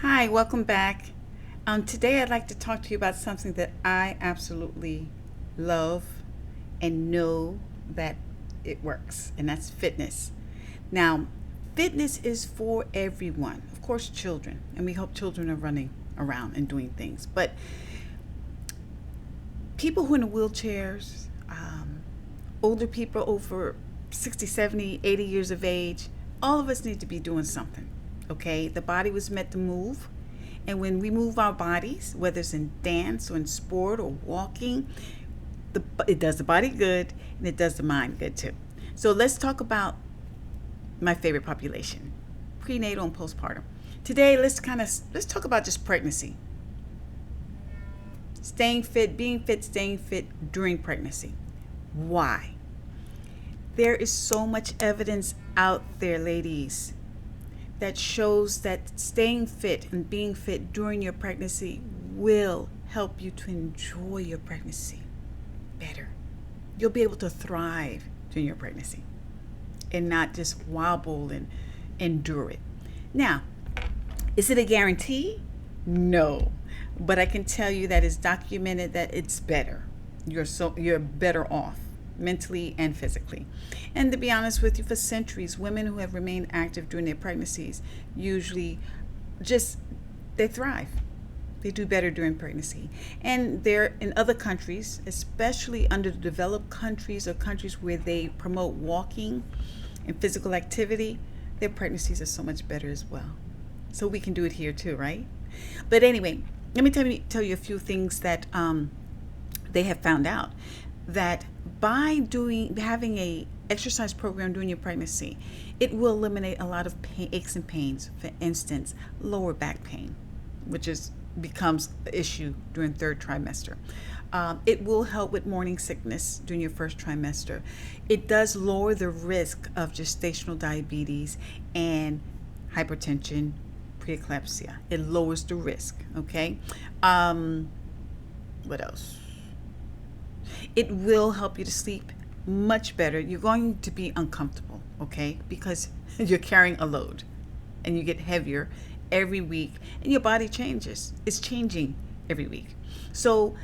Hi, welcome back. Today I'd like to talk to you about something that I absolutely love and know that it works, and that's fitness. Now, fitness is for everyone, of course, children, and we hope children are running around and doing things. But people who are in wheelchairs, older people over 60, 70, 80 years of age, all of us need to be doing something. Okay, the body was meant to move, and when we move our bodies, whether it's in dance or in sport or walking, it does the body good and it does the mind good too. So let's talk about my favorite population, prenatal and postpartum. Today let's talk about just pregnancy, staying fit, being fit, staying fit during pregnancy. Why? There is so much evidence out there, ladies, that shows that staying fit and being fit during your pregnancy will help you to enjoy your pregnancy better. You'll be able to thrive during your pregnancy and not just wobble and endure it. Now, is it a guarantee? No. But I can tell you that it's documented that it's better. You're better off mentally and physically. And to be honest with you, for centuries, women who have remained active during their pregnancies usually they thrive. They do better during pregnancy. And they're in other countries, especially underdeveloped countries or countries where they promote walking and physical activity, their pregnancies are so much better as well. So we can do it here too, right? But anyway, let me tell you a few things that they have found out, that by having a exercise program during your pregnancy, it will eliminate a lot of aches and pains. For instance, lower back pain, which becomes an issue during third trimester. It will help with morning sickness during your first trimester. It does lower the risk of gestational diabetes and hypertension, preeclampsia. It lowers the risk. Okay. What else? It will help you to sleep much better. You're going to be uncomfortable, okay, because you're carrying a load and you get heavier every week and your body changes. It's changing every week. So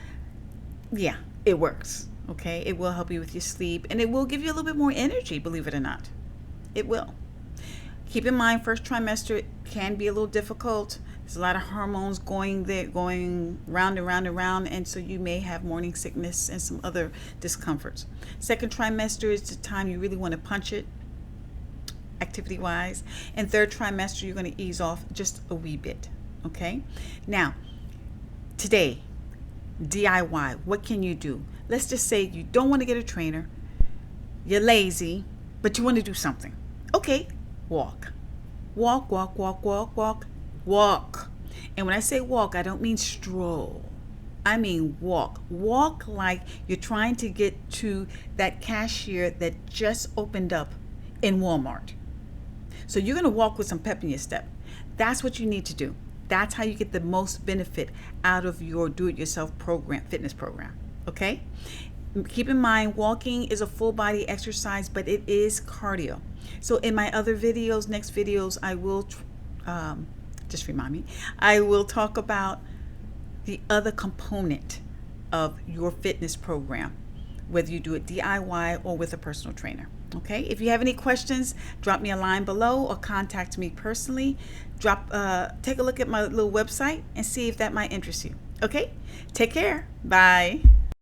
yeah, it works. Okay. It will help you with your sleep, and it will give you a little bit more energy, believe it or not. It will. Keep in mind, first trimester can be a little difficult. There's a lot of hormones going round and round and round, and so you may have morning sickness and some other discomforts. Second trimester is the time you really want to punch it, activity-wise. And third trimester, you're going to ease off just a wee bit. Okay? Now, today, DIY, what can you do? Let's just say you don't want to get a trainer, you're lazy, but you want to do something. Okay, walk. Walk, walk, walk, walk, walk, walk. And when I say walk, I don't mean stroll. I mean walk. Walk like you're trying to get to that cashier that just opened up in Walmart. So you're going to walk with some pep in your step. That's what you need to do. That's how you get the most benefit out of your do-it-yourself program, fitness program. Okay? Keep in mind, walking is a full body exercise, but it is cardio. So in my other videos, next videos, I will, just remind me, I will talk about the other component of your fitness program, whether you do it DIY or with a personal trainer. Okay? If you have any questions, drop me a line below or contact me personally. Take a look at my little website and see if that might interest you. Okay? Take care. Bye.